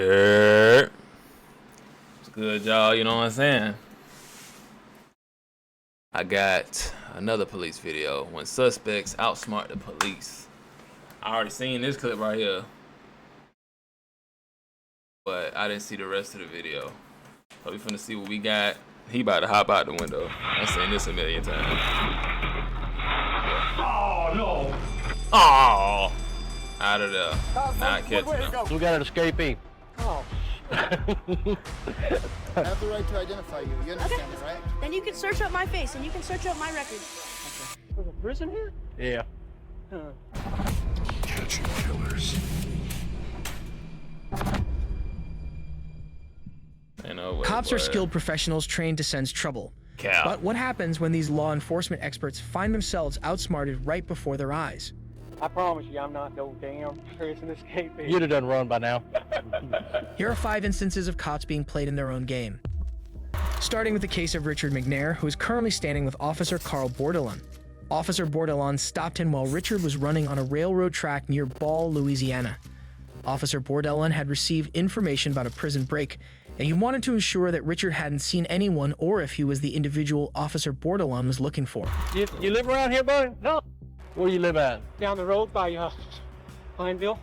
Yeah. It's good, y'all. You know what I'm saying? I got another police video when suspects outsmart the police. I already seen this clip right here, but I didn't see the rest of the video. So we finna see what we got. He about to hop out the window. I've seen this a million times. Oh no! Oh, out of there. Not catching him. We got an escapee. Oh. I have the right to identify you. You understand it, right? Then you can search up my face and you can search up my record. There's a prison here? Yeah. Catching killers. Cops are skilled professionals trained to sense trouble. But what happens when these law enforcement experts find themselves outsmarted right before their eyes? I promise you I'm not no damn prison escapee. You'd have done run by now. Here are 5 instances of cops being played in their own game. Starting with the case of Richard McNair, who is currently standing with Officer Carl Bordelon. Officer Bordelon stopped him while Richard was running on a railroad track near Ball, Louisiana. Officer Bordelon had received information about a prison break, and he wanted to ensure that Richard hadn't seen anyone or if he was the individual Officer Bordelon was looking for. You live around here, buddy? No. Where you live at? Down the road by Pineville.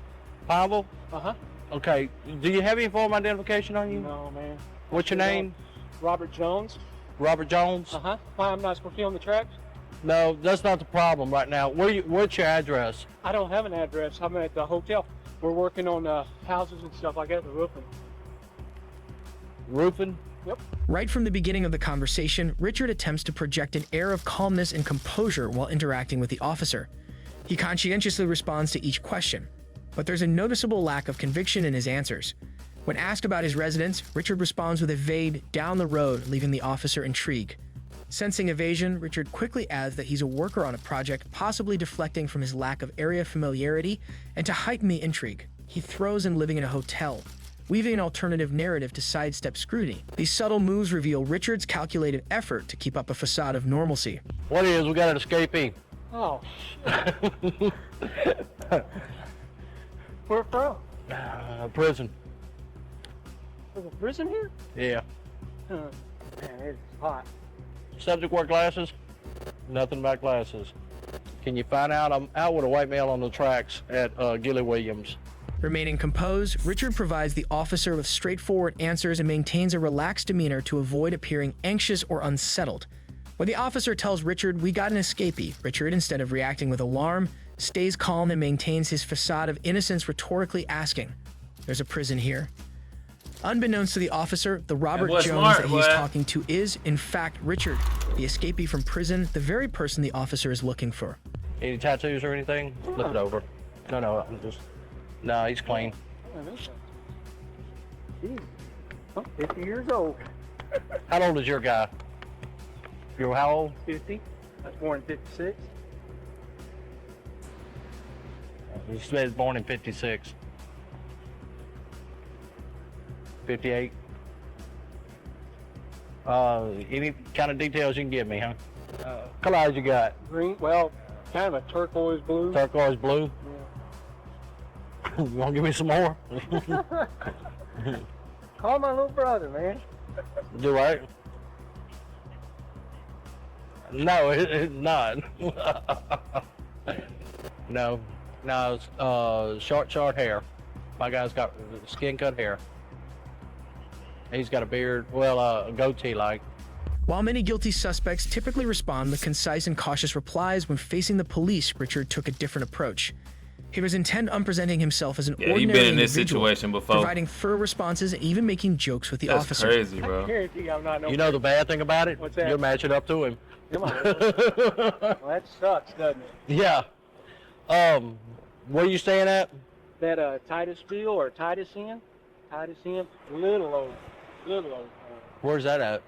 Pineville? Uh-huh. Okay. Do you have any form of identification on you? No, man. What's your name? Robert Jones. Robert Jones? Uh-huh. Why, I'm not supposed to be on the tracks? No, that's not the problem right now. What's your address? I don't have an address. I'm at the hotel. We're working on houses and stuff like that, the roofing. Roofing? Yep. Right from the beginning of the conversation, Richard attempts to project an air of calmness and composure while interacting with the officer. He conscientiously responds to each question, but there's a noticeable lack of conviction in his answers. When asked about his residence, Richard responds with a vague "down the road," leaving the officer intrigued. Sensing evasion, Richard quickly adds that he's a worker on a project, possibly deflecting from his lack of area familiarity, and to heighten the intrigue, he throws in living in a hotel, weaving an alternative narrative to sidestep scrutiny. These subtle moves reveal Richard's calculated effort to keep up a facade of normalcy. What is? We got an escapee. Oh, shit. Where from? Prison. There's a prison here? Yeah. Man, it's hot. Subject wear glasses? Nothing but glasses. Can you find out? I'm out with a white male on the tracks at Gilly Williams. Remaining composed, Richard provides the officer with straightforward answers and maintains a relaxed demeanor to avoid appearing anxious or unsettled. When the officer tells Richard, "We got an escapee," Richard, instead of reacting with alarm, stays calm and maintains his facade of innocence, rhetorically asking, "There's a prison here?" Unbeknownst to the officer, the Robert Jones that he's talking to is, in fact, Richard, the escapee from prison, the very person the officer is looking for. Any tattoos or anything? Flip it over. No, I'm just... No, he's clean. Jeez. I'm 50 years old. How old is your guy? You're how old? 50. I was born in 56. He said born in 56. 58. Any kind of details you can give me, huh? Colors you got? Green, well, kind of a turquoise blue. Turquoise blue? Yeah. You want to give me some more? Call my little brother, man. Do I? No, it's not. No, it's short hair. My guy's got skin cut hair. He's got a beard, well, a goatee like. While many guilty suspects typically respond with concise and cautious replies when facing the police, Richard took a different approach. He was intent on presenting himself as an ordinary you've been in this individual, situation before, providing firm responses and even making jokes with the officer. That's crazy, bro. I guarantee you I'm not no You know the bad thing about it? What's that? You'll match it up to him. Come on. Well, that sucks, doesn't it? Yeah. Where are you staying at? That Titusville or Titus Inn? Titus Inn? Little old. Where's that at?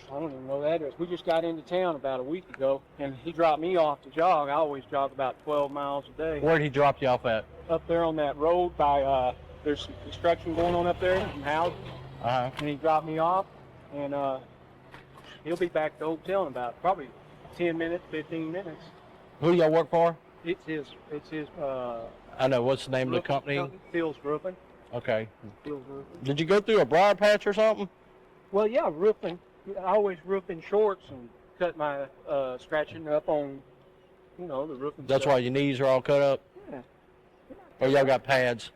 I don't even know the address. We just got into town about a week ago, and he dropped me off to jog. I always jog about 12 miles a day. Where'd he drop you off at? Up there on that road by, there's some construction going on up there, some houses. Uh-huh. And he dropped me off, and he'll be back at the hotel in about probably 10 minutes, 15 minutes. Who y'all work for? It's his, I know. What's the name of the company? Phil's Roofing. Okay. Field roofing. Did you go through a briar patch or something? Well, yeah, roofing. I always roof in shorts and cut my scratching up on, the roofing. That's stuff. why your knees are all cut up? Yeah. Or y'all got pads?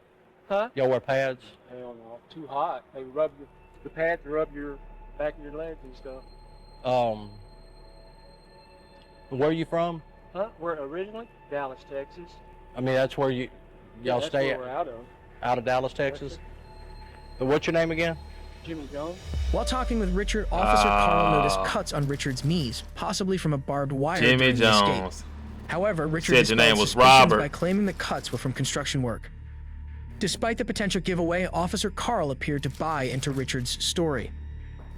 Huh? Y'all wear pads? Hell no, too hot. They rub the pads rub your back of your legs and stuff. Where are you from? Huh? We're originally Dallas, Texas. I mean, that's where y'all that's stay where we're out of. out of Dallas, Texas? What's your name again? Jimmy Jones. While talking with Richard, Officer Carl noticed cuts on Richard's knees, possibly from a barbed wire Jimmy during the escape. Jones. However, Richard Said your name dispelled was suspicions Robert. by claiming the cuts were from construction work. Despite the potential giveaway, Officer Carl appeared to buy into Richard's story.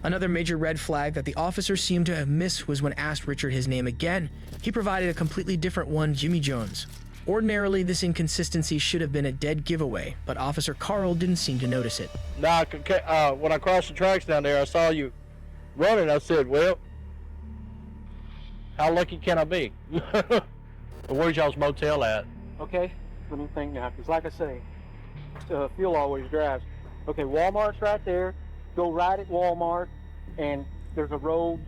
Another major red flag that the officer seemed to have missed was when asked Richard his name again, he provided a completely different one, Jimmy Jones. Ordinarily, this inconsistency should have been a dead giveaway, but Officer Carl didn't seem to notice it. Nah, when I crossed the tracks down there, I saw you running. I said, well, how lucky can I be? Where's y'all's motel at? Okay, let me think now, because like I say, Phil always drives. Okay, Walmart's right there. Go right at Walmart, and there's a road.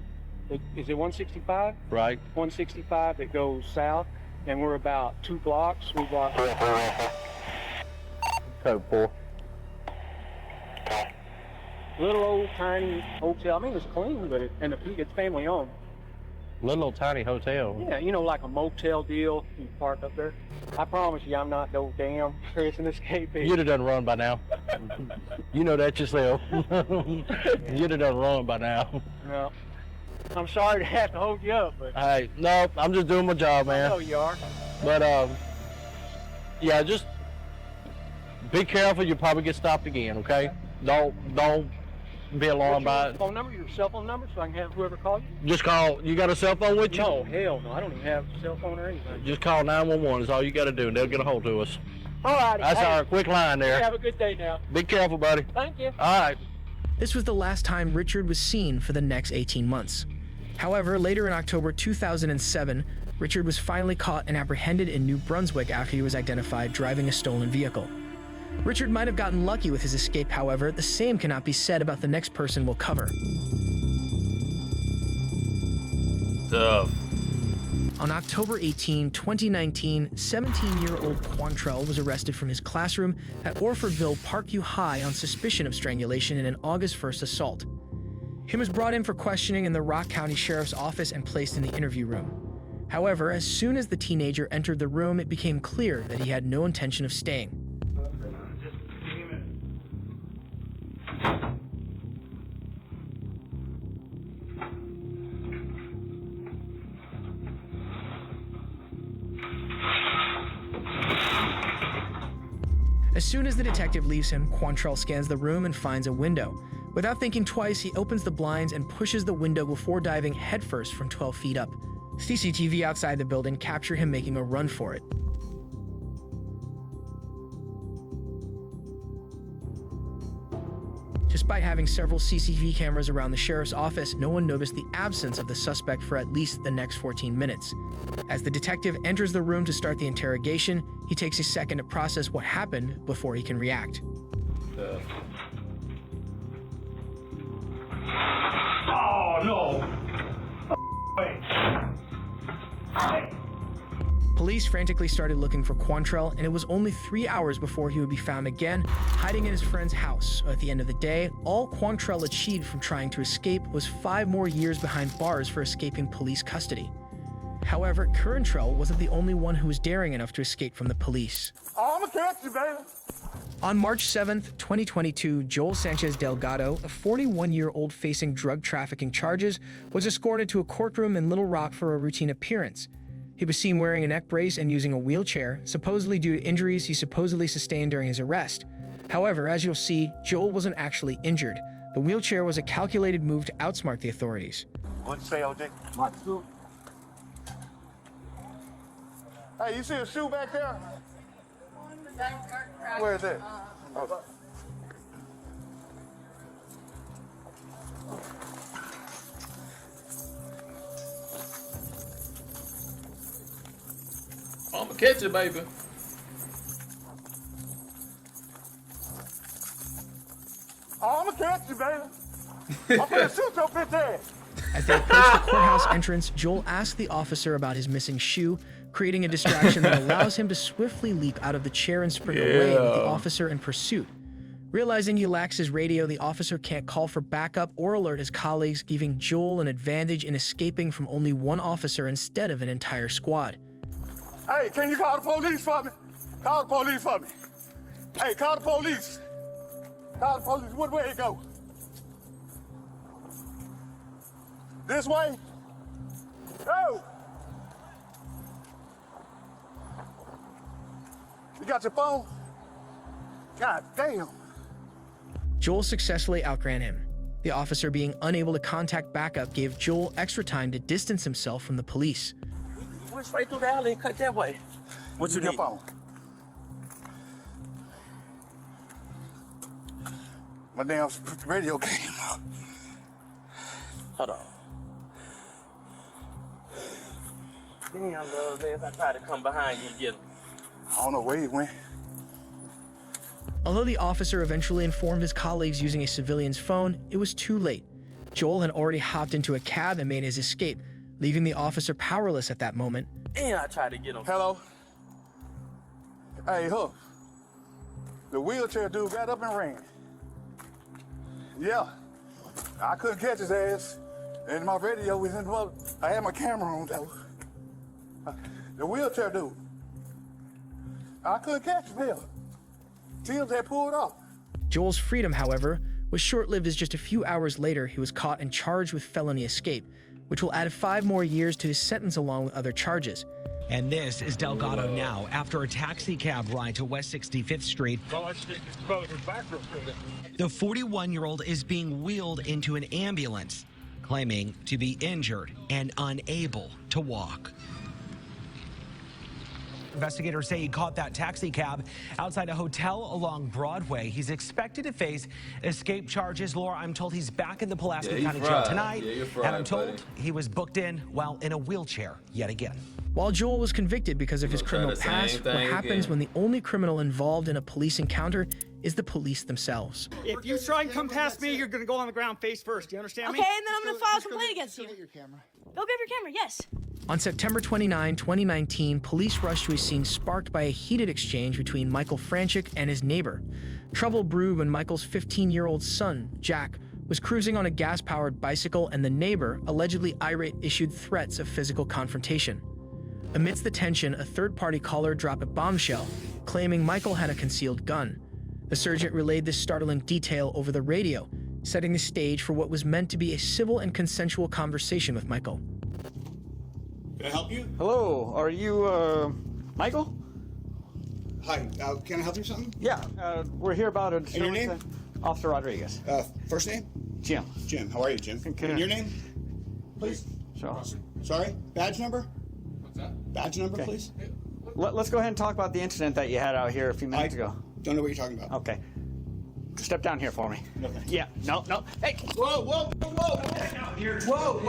Is it 165? Right. 165 that goes south, and we're about 2 blocks. 3 blocks. Code 4. Little old tiny hotel. I mean, it's clean, but it's family owned. Little old tiny hotel. Yeah, like a motel deal. You park up there. I promise you, I'm not no damn Chris and Escape. You'd have done run by now. You know that yourself. You'd have done run by now. No. I'm sorry to have to hold you up, but Hey, no, I'm just doing my job, I man. know you are. But yeah, just be careful. You'll probably get stopped again. Okay? Don't be alarmed by What's it. your phone number, your cell phone number, so I can have whoever call you? Just call. You got a cell phone with you? No, hell no. I don't even have a cell phone or anything. Just call 911 is all you got to do, and they'll get a hold of us. All right. That's our quick line there. Have a good day now. Be careful, buddy. Thank you. All right. This was the last time Richard was seen for the next 18 months. However, later in October 2007, Richard was finally caught and apprehended in New Brunswick after he was identified driving a stolen vehicle. Richard might have gotten lucky with his escape, however, the same cannot be said about the next person we'll cover. Tough. On October 18, 2019, 17-year-old Quantrell was arrested from his classroom at Orfordville Parkview High on suspicion of strangulation in an August 1st assault. He was brought in for questioning in the Rock County Sheriff's Office and placed in the interview room. However, as soon as the teenager entered the room, it became clear that he had no intention of staying. As soon as the detective leaves him, Quantrell scans the room and finds a window. Without thinking twice, he opens the blinds and pushes the window before diving headfirst from 12 feet up. CCTV outside the building capture him making a run for it. Despite having several CCTV cameras around the sheriff's office, no one noticed the absence of the suspect for at least the next 14 minutes. As the detective enters the room to start the interrogation, he takes a second to process what happened before he can react. Oh, no. Wait. Police frantically started looking for Quantrell, and it was only 3 hours before he would be found again, hiding in his friend's house. At the end of the day, all Quantrell achieved from trying to escape was 5 more years behind bars for escaping police custody. However, Quantrell wasn't the only one who was daring enough to escape from the police. Oh, I'm gonna catch you, baby. On March 7th, 2022, Joel Sanchez Delgado, a 41-year-old facing drug trafficking charges, was escorted to a courtroom in Little Rock for a routine appearance. He was seen wearing a neck brace and using a wheelchair, supposedly due to injuries he supposedly sustained during his arrest. However, as you'll see, Joel wasn't actually injured. The wheelchair was a calculated move to outsmart the authorities. What'd you say, OJ? My shoe. Hey, you see a shoe back there? Where is it? Oh. I'ma catch it, baby. Oh, I'm gonna catch you, baby. I'm gonna shoot your bitch ass. As they approach the courthouse entrance, Joel asks the officer about his missing shoe, creating a distraction that allows him to swiftly leap out of the chair and sprint away with the officer in pursuit. Realizing he lacks his radio, the officer can't call for backup or alert his colleagues, giving Joel an advantage in escaping from only one officer instead of an entire squad. Hey, can you call the police for me? Call the police for me. Hey, call the police. Call the police. What way it go? This way? Go! You got your phone? God damn. Joel successfully outran him. The officer being unable to contact backup gave Joel extra time to distance himself from the police. Went straight through the alley and cut that way. What you Your need? phone. My damn radio came out. Hold on. Damn, little man, I tried to come behind you and get him. I don't know where he went. Although the officer eventually informed his colleagues using a civilian's phone, it was too late. Joel had already hopped into a cab and made his escape, leaving the officer powerless at that moment. And I tried to get him. Hello? Hey, Hook. The wheelchair dude got up and ran. Yeah. I couldn't catch his ass. And my radio was in the I had my camera on, though. The wheelchair dude. I couldn't catch him, hell. Teals had pulled off. Joel's freedom, however, was short-lived as just a few hours later he was caught and charged with felony escape, which will add 5 more years to his sentence along with other charges. And this is Delgado now after a taxi cab ride to West 65th Street. The 41-year-old is being wheeled into an ambulance, claiming to be injured and unable to walk. Investigators say he caught that taxi cab outside a hotel along Broadway. He's expected to face escape charges. Laura, I'm told he's back in the Pulaski County Jail tonight. And I'm told he was booked in while in a wheelchair yet again. While Joel was convicted because of his criminal past, what happens when the only criminal involved in a police encounter is the police themselves? If you try and come past me, you're going to go on the ground face first. Do you understand me? Okay, and then I'm going to file a complaint against you. Go get your camera. Go get your camera, yes. On September 29, 2019, police rushed to a scene sparked by a heated exchange between Michael Franchik and his neighbor. Trouble brewed when Michael's 15-year-old son, Jack, was cruising on a gas-powered bicycle and the neighbor, allegedly irate, issued threats of physical confrontation. Amidst the tension, a third-party caller dropped a bombshell, claiming Michael had a concealed gun. The sergeant relayed this startling detail over the radio, setting the stage for what was meant to be a civil and consensual conversation with Michael. Can I help you? Hello, are you, Michael? Hi, can I help you with something? Yeah, we're here about a... And your name? Officer Rodriguez. First name? Jim. Jim. How are you, Jim? Okay. And your name? Please. So, Sorry? Badge number? What's that? Badge number, Okay. please? let's go ahead and talk about the incident that you had out here a few minutes ago. Don't know what you're talking about. Okay. Step down here for me. No, thank you. Yeah, no. Hey! Whoa, whoa, whoa, whoa! Whoa!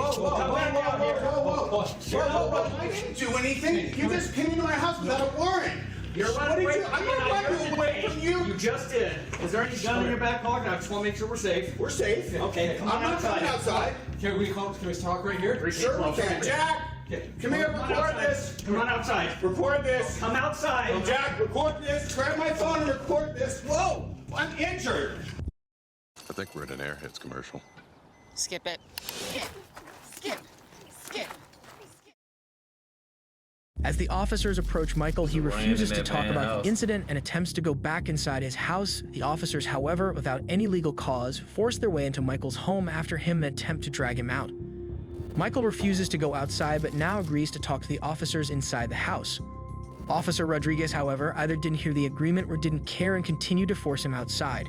I didn't do anything. You just came into my house without a warrant. You're running away. I'm not running away from you. You just did. Is there any gun in your back pocket? I just want to make sure we're safe. We're safe. Okay, I'm not coming outside. Can we talk right here? Sure we can. Jack, come here. Record this. Come on outside. Record this. Come outside. Jack, record this. Grab my phone and record this. Whoa! I'm injured. I think we're in an Airheads commercial. Skip it. Skip. As the officers approach Michael, he refuses to talk about house. the incident and attempts to go back inside his house. The officers, however, without any legal cause, force their way into Michael's home after him and attempt to drag him out. Michael refuses to go outside, but now agrees to talk to the officers inside the house. Officer Rodriguez, however, either didn't hear the agreement or didn't care and continued to force him outside.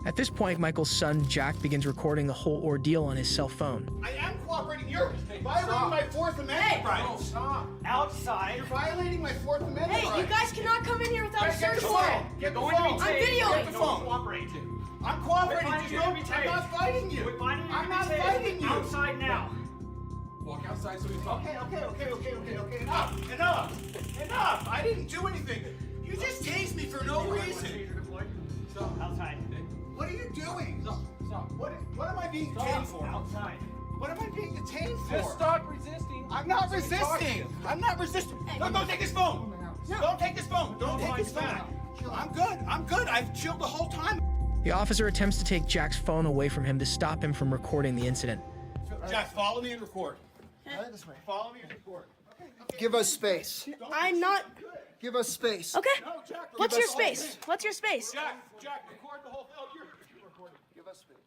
At this point, Michael's son, Jack, begins recording the whole ordeal on his cell phone. I am cooperating. You're violating my Fourth Amendment rights. Stop. Outside. You're violating my Fourth Amendment rights. Hey, you guys cannot come in here without a search Get the warrant. phone. Get the Going to be phone. I'm taped. videoing. Get the phone. Cooperate. I'm cooperating. We're Just finding don't. you to be I'm not taped. fighting you. We're finding you I'm to not be taped. fighting you. Outside now. Walk outside so we talk. Okay. Enough. I didn't do anything. You just tased me for no reason. Outside. What are you doing? Stop. What am I being detained for? Outside. What am I being detained for? Just stop resisting. I'm not resisting. I'm not resisting. No, don't take his phone. Don't take his phone. Don't take his phone. I'm good. I've chilled the whole time. The officer attempts to take Jack's phone away from him to stop him from recording the incident. Jack, follow me and record. This way. Follow me and record. Give us space. I'm not. Give us space. Okay. No, Jack, What's your space? What's your space? Jack, record the whole thing. Oh, you're recording. Give us space.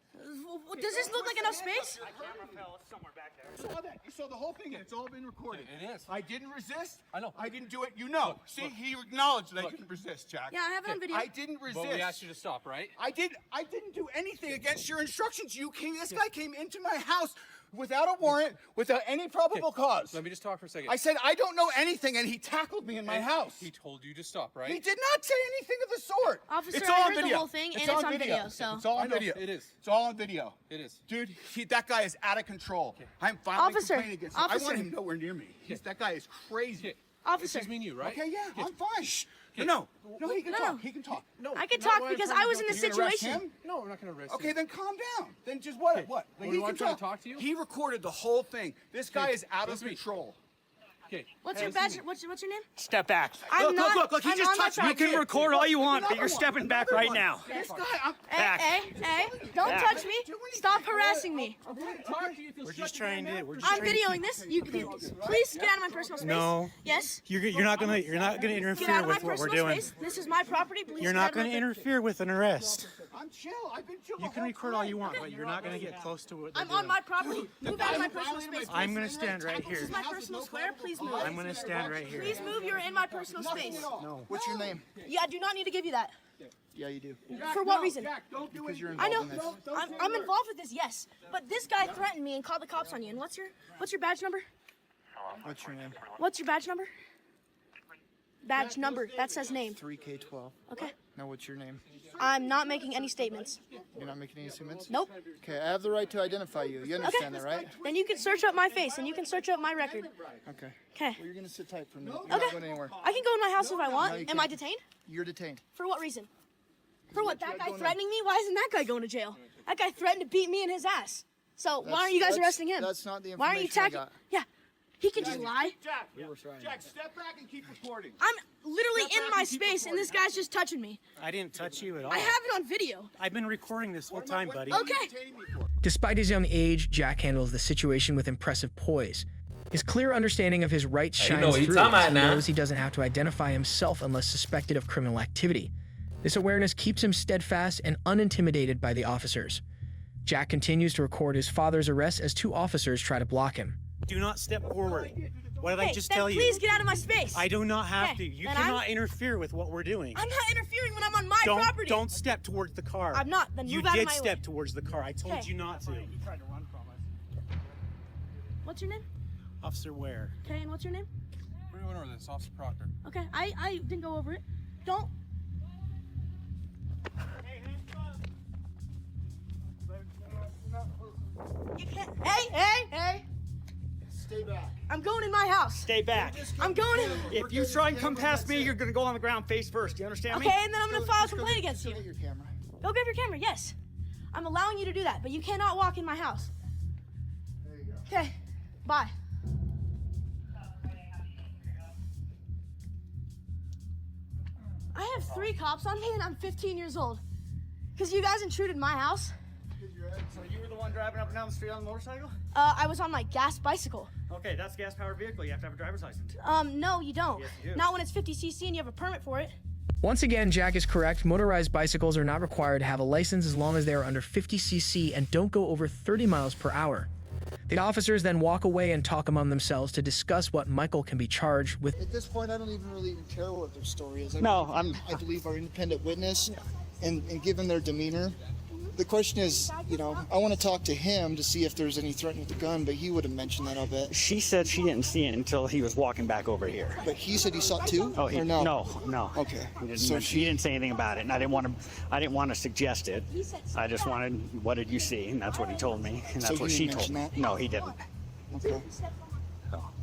Does this look like enough space? You saw that. You saw the whole thing, and it's all been recorded. It is. I didn't resist. I know. I didn't do it. You know. See, he acknowledged that I didn't resist, Jack. Yeah, I have it on video. I didn't resist. But we asked you to stop, right? I didn't do anything against your instructions. This guy came into my house without a warrant, without any probable cause. Let me just talk for a second. I said, I don't know anything, and he tackled me in my house. He told you to stop, right? He did not say anything of the sort. Officer, it's I all on heard the video. whole thing, and it's it's on video, so- It's all on I know, video. it is. It's all on video. It is. Dude, that guy is out of control. I'm filing Officer, complaint against him. I officer. want him nowhere near me. That guy is crazy. Officer. It's just me and you, right? Okay, yeah, I'm fine. Shh. No, he can talk. He can talk. No, I can not talk while I'm because trying I to was go in the through- You're gonna arrest situation. him? No, we're not going to arrest you. Okay, then calm down. Then just what? What? Well, you want him to talk to you? He recorded the whole thing. This guy is out of control. Okay. What's your badge? What's your name? Step back. I'm not. Look, he I'm just on my touched me. You property. can record all you want, but Another you're one. stepping back Another right one. now. This guy, Back. Hey, don't Back. touch me. Stop harassing me. We're just trying to. I'm videoing this. Please get out of my personal space. No. Yes. You're not gonna Get out interfere of my with what we're personal doing. space. This is my property. Please You're get not out of my gonna interfere with an arrest. I'm chill. I've been chill. You can record all you want, but you're not gonna get close to what they're I'm doing. on my property. Move out of my personal space. I'm gonna stand right This here. is my personal square. Please move. I'm gonna stand right here. Please move. You're in my personal space. No. What's your name? Yeah, I do not need to give you that. Yeah, you do. For what reason? Because you're I involved know. in this. I'm involved with this, yes. But this guy threatened me and called the cops on you. And what's your badge number? What's your name? What's your badge number? Badge number. That says name. 3K12. Okay. Now, what's your name? I'm not making any statements. You're not making any statements? Nope. Okay, I have the right to identify you. You understand that, right? Then you can search up my face and you can search up my record. Okay. Okay. Well, you're gonna sit tight for a minute. You're not Okay. going anywhere. I can go in my house if I No, want. you Am I can't. detained? You're detained. For what reason? For what? That guy going on? threatening me? Why isn't that guy going to jail? That guy threatened to beat me in his ass. So why aren't you guys arresting him? That's not the Why aren't you information I attacking? got. Yeah. He can just lie. Jack, We were trying. Jack, step back and keep recording. I'm literally in my space and this guy's just touching me. I didn't touch you at all. I have it on video. I've been recording this whole time, buddy. Okay. Despite his young age, Jack handles the situation with impressive poise. His clear understanding of his rights Hey, you shines know what he through. talking about He now. knows he doesn't have to identify himself unless suspected of criminal activity. This awareness keeps him steadfast and unintimidated by the officers. Jack continues to record his father's arrest as two officers try to block him. Do not step forward. What did I Hey, just then tell you? please get out of my space. I do not have Okay, to. You then cannot interfere with what we're doing. I'm not interfering when I'm on my property. Don't step towards the car. I'm not. Then You move out of did my step way. towards the car. I told Okay. you not to. What's your name? Officer Ware. Okay, and what's your name? We're going over this, Officer Proctor. Okay, I didn't go over it. Don't. You can't. Hey! Stay back. I'm going in my house. Stay back. I'm going in. If you try and come past me, you're gonna go on the ground face first. Do you understand me? Okay, and then I'm gonna file a complaint against you. Get your camera. Go grab your camera. Yes, I'm allowing you to do that, but you cannot walk in my house. There you go. Okay, bye. I have 3 cops on me and I'm 15 years old. Because you guys intruded my house. So you were the one driving up and down the street on the motorcycle? I was on my gas bicycle. Okay, that's a gas-powered vehicle. You have to have a driver's license. No, you don't. Yes, you do. Not when it's 50cc and you have a permit for it. Once again, Jack is correct. Motorized bicycles are not required to have a license as long as they are under 50cc and don't go over 30 miles per hour. The officers then walk away and talk among themselves to discuss what Michael can be charged with. At this point, I don't even really care what their story is. No, I believe our independent witness, and given their demeanor, the question is, you know, I want to talk to him to see if there's any threat with the gun, but he would have mentioned that, I'll bet. She said she didn't see it until he was walking back over here. But he said he saw it too? Oh, or no? No. Okay. So she didn't say anything about it, and I didn't want to suggest it. I just wanted, what did you see? And that's what he told me, and that's So what he she didn't told me. mention that? No, he didn't. Okay.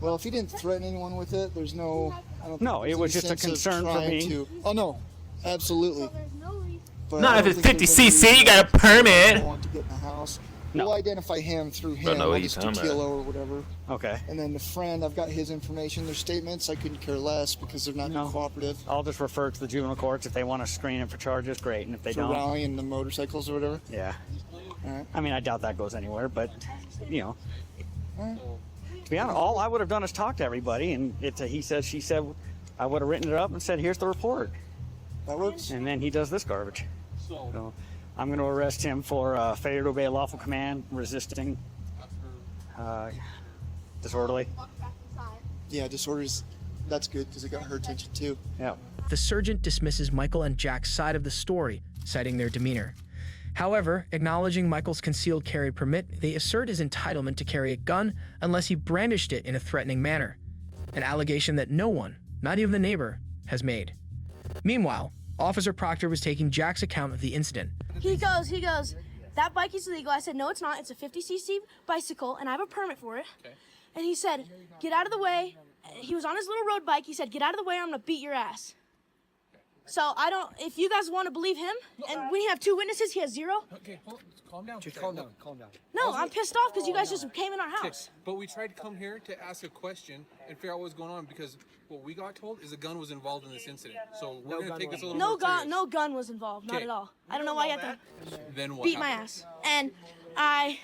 Well, if he didn't threaten anyone with it, there's no. I don't No, think it was there's just a any sense of concern for trying me. Oh no, absolutely. But Not I if don't it's think 50 there's any cc, you reason got a that permit. I want to get in the house. We'll identify him through him. know what I'll he's just do talking about. TLO or whatever. Okay. And then the friend, I've got his information. Their statements, I couldn't care less because they're not cooperative. I'll just refer to the juvenile courts. If they want to screen it for charges, great. And if they For don't, rallying the motorcycles or whatever. yeah. All right. I mean, I doubt that goes anywhere, but you know, All right. to be honest, all I would have done is talk to everybody, and it's a he said, she said. I would have written it up and said, "Here's the report." That works. And then he does this garbage. So I'm going to arrest him for failure to obey a lawful command, resisting, disorderly. Yeah, disorders. That's good because it got her attention too. Yeah. The sergeant dismisses Michael and Jack's side of the story, citing their demeanor. However, acknowledging Michael's concealed carry permit, they assert his entitlement to carry a gun unless he brandished it in a threatening manner, an allegation that no one, not even the neighbor, has made. Meanwhile, Officer Proctor was taking Jack's account of the incident. He goes, that bike is illegal. I said, no, it's not. It's a 50cc bicycle, and I have a permit for it. Okay. And he said, get out of the way. He was on his little road bike. He said, get out of the way or I'm going to beat your ass. So I don't, if you guys want to believe him, and we have 2 witnesses, he has 0. Okay, calm down. Just calm down. Calm down. No, I'm pissed off because you guys just came in our house. But we tried to come here to ask a question and figure out what was going on because what we got told is a gun was involved in this incident. So we're going to take this a little more serious. No gun was involved, not at all. I don't know why you have to Then what beat my ass. And I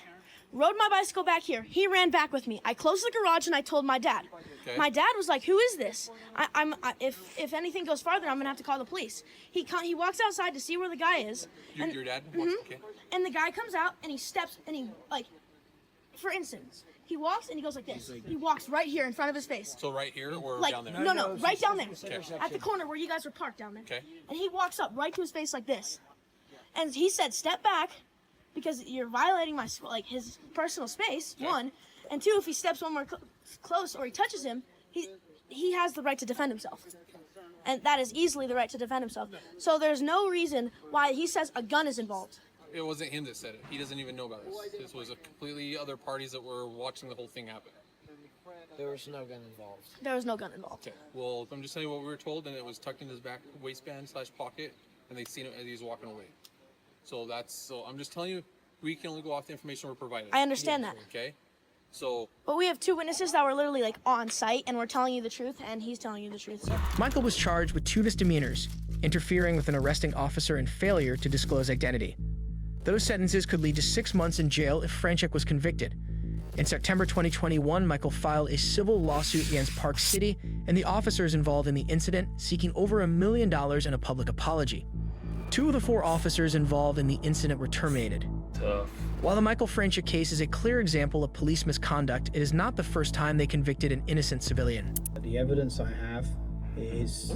rode my bicycle back here. He ran back with me. I closed the garage and I told my dad. Okay. My dad was like, "Who is this? If anything goes farther, I'm gonna have to call the police." He walks outside to see where the guy is. Your dad? Okay. And the guy comes out and he steps and he for instance, he walks and he goes like this. He walks right here in front of his face. So right here or like, down there? No, right down there. Okay. At the corner where you guys were parked down there. Okay. And he walks up right to his face like this. And he said, "Step back, because you're violating my his personal space." Okay. 1, and 2, if he steps one more close or he touches him, he has the right to defend himself, and that is easily the right to defend himself. So there's no reason why he says a gun is involved. It wasn't him that said it. He doesn't even know about this. This was a completely other parties that were watching the whole thing happen. There was no gun involved. There was no gun involved. Okay. Well, I'm just telling you what we were told, and it was tucked in his back waistband/pocket, and they seen it as he was walking away. So I'm just telling you, we can only go off the information we're provided. I understand that. Okay. So. But we have 2 witnesses that were literally on site, and we're telling you the truth, and he's telling you the truth. So. Michael was charged with 2 misdemeanors, interfering with an arresting officer and failure to disclose identity. Those sentences could lead to 6 months in jail if Franchek was convicted. In September 2021, Michael filed a civil lawsuit against Park City and the officers involved in the incident, seeking over $1 million in a public apology. 2 of the 4 officers involved in the incident were terminated. Tough. While the Michael Franchek case is a clear example of police misconduct, it is not the first time they convicted an innocent civilian. The evidence I have is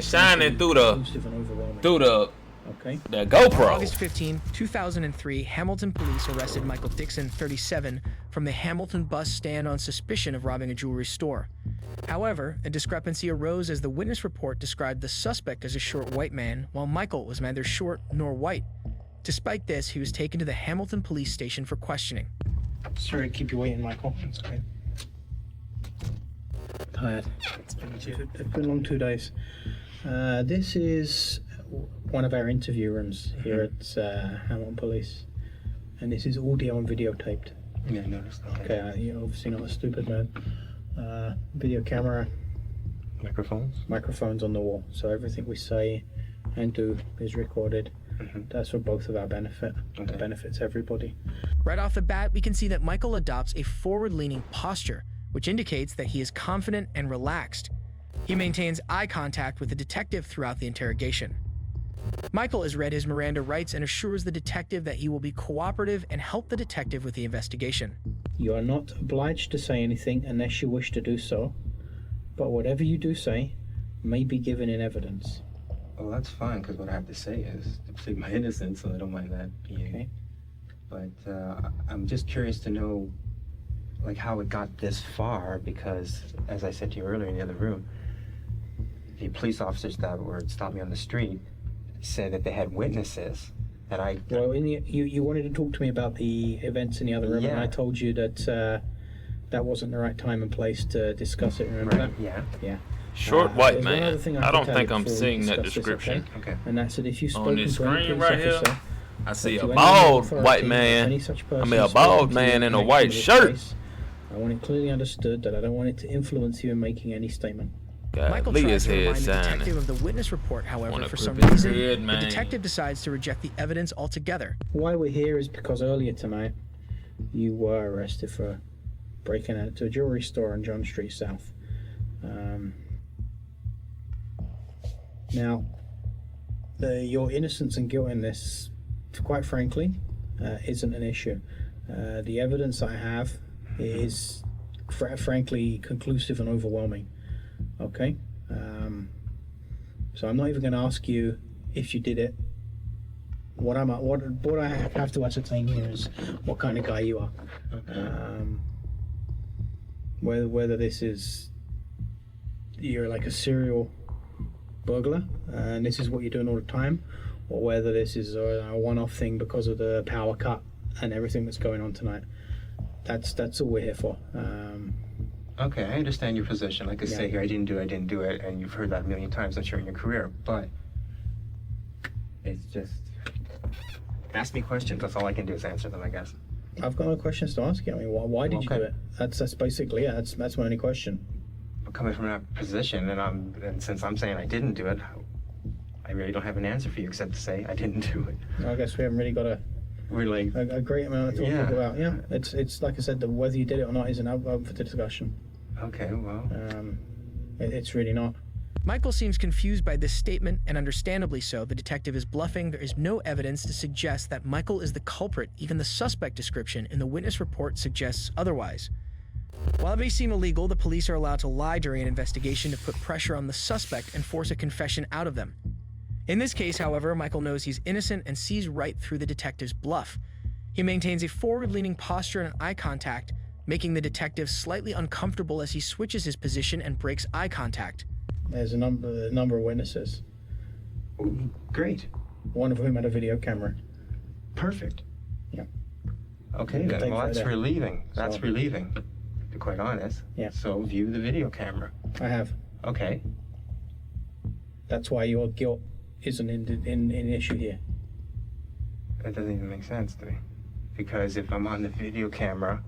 shining through the GoPro. August 15, 2003, Hamilton police arrested Michael Dixon, 37, from the Hamilton bus stand on suspicion of robbing a jewelry store. However, a discrepancy arose as the witness report described the suspect as a short white man, while Michael was neither short nor white. Despite this, he was taken to the Hamilton police station for questioning. Sorry to keep you waiting, Michael. It's okay. Tired. It's been a long 2 days. This is one of our interview rooms here at Hamilton Police, and this is audio and videotaped. Yeah, I noticed that. Okay, you're obviously not a stupid man. Video camera. Microphones on the wall, so everything we say and do is recorded. That's for both of our benefit. Okay. It benefits everybody. Right off the bat, we can see that Michael adopts a forward-leaning posture, which indicates that he is confident and relaxed. He maintains eye contact with the detective throughout the interrogation. Michael has read his Miranda rights and assures the detective that he will be cooperative and help the detective with the investigation. You are not obliged to say anything unless you wish to do so, but whatever you do say may be given in evidence. Well, that's fine, because what I have to say is to plead my innocence, so I don't mind that. Okay. But I'm just curious to know, how it got this far, because, as I said to you earlier in the other room, the police officers that were stopped me on the street said that they had witnesses that I... Well, you wanted to talk to me about the events in the other room, and I told you that that wasn't the right time and place to discuss it, remember that? Yeah. Yeah. Short white there's one man. other thing I can don't tell think you I'm before we seeing that discuss this, description. okay? And that's that if you've spoken On this to any screen police right here, officer, I see or a to any bald authority, white or man. any such I mean, person a spoken bald to man you in a connection white with this shirt. case, I want it clearly understood that I don't want it to influence you in making any statement. Michael Lee tries his to head remind the shining. detective of the witness report, however, Wanna for some grip his reason, head, the man. detective decides to reject the evidence altogether. Why we're here is because earlier tonight, you were arrested for breaking out to a jewelry store on John Street South. Now, your innocence and guilt in this, quite frankly, isn't an issue. The evidence I have is, frankly, conclusive and overwhelming. Okay? So I'm not even going to ask you if you did it. What I have to ascertain here is what kind of guy you are. Whether this is you're like a serial burglar and this is what you're doing all the time, or whether this is a one-off thing because of the power cut and everything that's going on tonight. That's all we're here for. Okay, I understand your position. Like I say here, I didn't do it, and you've heard that a million times, I'm sure, in your career. But it's just ask me questions. That's all I can do is answer them, I guess. I've got no questions to ask you. I mean, why did you do it? That's basically it. That's my only question. I'm coming from that position, and since I'm saying I didn't do it, I really don't have an answer for you except to say I didn't do it. I guess we haven't really got a great amount to talk about. Yeah, it's like I said, whether you did it or not isn't up for the discussion. Okay, well, it's really not. Michael seems confused by this statement, and understandably so. The detective is bluffing. There is no evidence to suggest that Michael is the culprit. Even the suspect description in the witness report suggests otherwise. While it may seem illegal, the police are allowed to lie during an investigation to put pressure on the suspect and force a confession out of them. In this case, however, Michael knows he's innocent and sees right through the detective's bluff. He maintains a forward-leaning posture and eye contact, making the detective slightly uncomfortable as he switches his position and breaks eye contact. There's a number of witnesses. Great. One of whom had a video camera. Perfect. Yeah. Okay, then. Well, that's relieving. That's relieving, to be quite honest. Yeah. So view the video camera. I have. Okay. That's why your guilt isn't in issue here. That doesn't even make sense to me. Because if I'm on the video camera,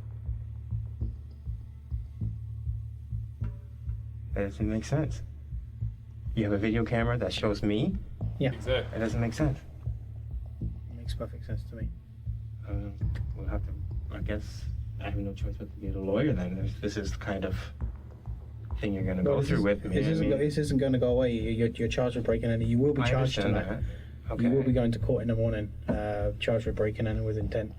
that doesn't make sense. You have a video camera that shows me? Yeah. Exactly. That doesn't make sense. It makes perfect sense to me. We'll have to, I guess, I have no choice but to get a lawyer then. If this is the kind of thing you're going to go through with me. This isn't going to go away. You're charged with breaking in. You will be charged tonight. Okay. You will be going to court in the morning, charged with breaking in with intent.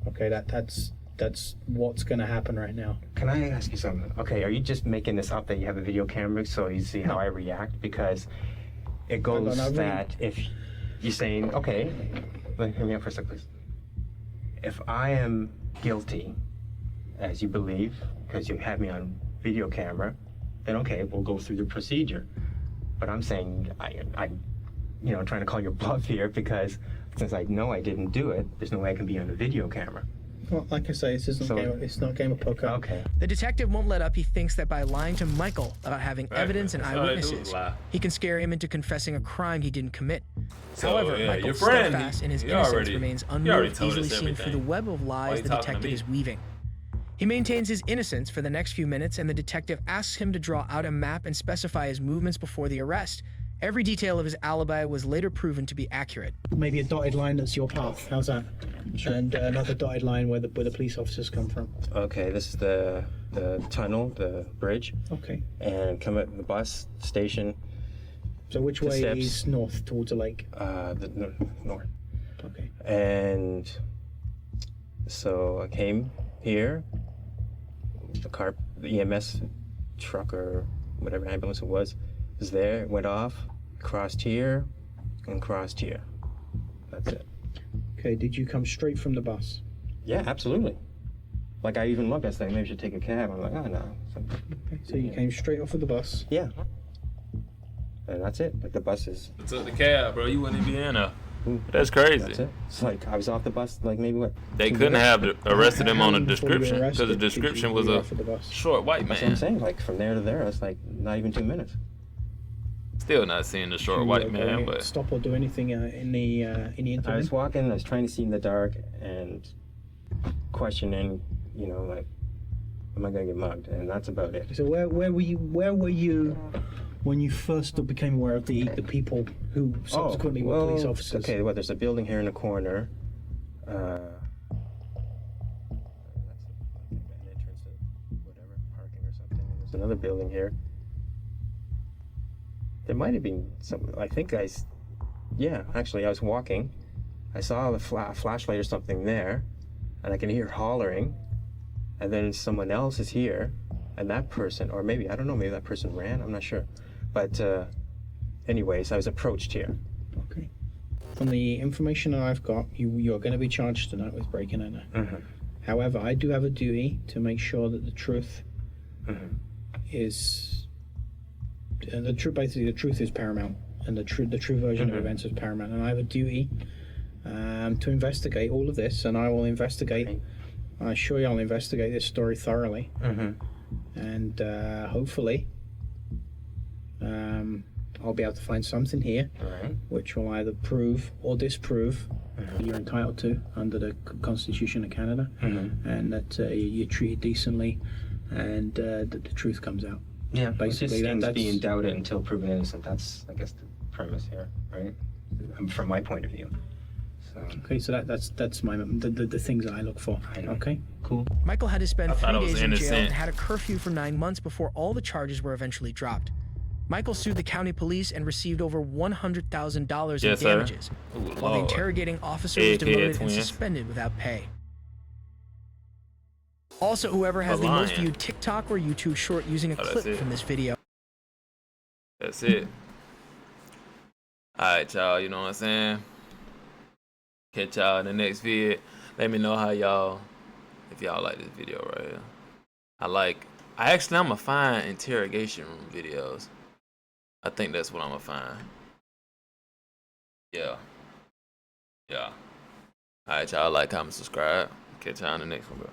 Okay, that's what's going to happen right now. Can I ask you something? Okay, are you just making this up that you have a video camera so you see how I react? Because it goes that if you're saying, okay, hear me out for a second, please. If I am guilty, as you believe, because you have me on video camera, then okay, we'll go through the procedure. But I'm saying, I'm trying to call your bluff here because since I know I didn't do it, there's no way I can be on the video camera. Well, like I say, it's not a game of poker. Okay. The detective won't let up. He thinks that by lying to Michael about having evidence and eyewitnesses, he can scare him into confessing a crime he didn't commit. However, Michael, steadfast in his innocence, remains unmoved, easily seen through the web of lies the detective is weaving. He maintains his innocence for the next few minutes, and the detective asks him to draw out a map and specify his movements before the arrest. Every detail of his alibi was later proven to be accurate. Maybe a dotted line that's your path. How's that? Sure. And another dotted line where the police officers come from. Okay, this is the tunnel, the bridge. Okay. And come at the bus station. So which way is north, towards the lake? The north. Okay. And so I came here. The EMS truck or whatever ambulance it was there. It went off, crossed here, and crossed here. That's it. Okay, did you come straight from the bus? Yeah, absolutely. Like I even looked, I said, maybe I should take a cab. I'm like, oh no. So you came straight off of the bus? Yeah. And that's it. Like the bus is. I took the cab, bro. You wouldn't be in there. Boom. That's crazy. That's it. It's like I was off the bus, like maybe what? They 2 couldn't minutes? have arrested him on a Before you were description because the arrested, did description you was get a off of the bus? short white That's what I'm man. saying. Like from there to there, it's like not even 2 minutes. Still not seeing the short You, white go man, in, but stop or do anything in the interim? I was walking, I was trying to see in the dark and questioning, you know, like, am I gonna get mugged? And that's about it. So where were you when you first became aware of the people who subsequently were police officers? Okay, well, there's a building here in the corner. That's an entrance to whatever, parking or something. There's another building here. There might have been some, I think yeah, actually I was walking. I saw a flashlight or something there, and I can hear hollering, and then someone else is here, and that person, or maybe, I don't know, maybe that person ran, I'm not sure. But anyways, I was approached here. Okay. From the information that I've got, you're going to be charged tonight with breaking and entering. Mm-hmm. However, I do have a duty to make sure that the truth is... basically, the truth is paramount, and the true version of events is paramount. And I have a duty to investigate all of this, and I will investigate. I assure you, I'll investigate this story thoroughly, and hopefully, I'll be able to find something here, which will either prove or disprove what you're entitled to under the Constitution of Canada, and that you're treated decently, and that the truth comes out. Yeah, basically, that's being doubted until proven innocent. That's, I guess, the premise here, right? From my point of view. So. Okay, so that's my the things I look for. Okay, cool. Michael had to spend 3 days in jail innocent. and had a curfew for 9 months before all the charges were eventually dropped. Michael sued the county police and received over $100,000 in damages, while the interrogating officer was demoted and suspended without pay. Also, whoever has the most viewed TikTok or YouTube short using a clip from this video. That's it. Alright, y'all, you know what I'm saying? Catch y'all in the next vid. Let me know how y'all, if y'all like this video right here. I'm gonna find interrogation room videos. I think that's what I'm gonna find. Yeah. Alright, y'all, like, comment, subscribe. Catch y'all in the next one, bro.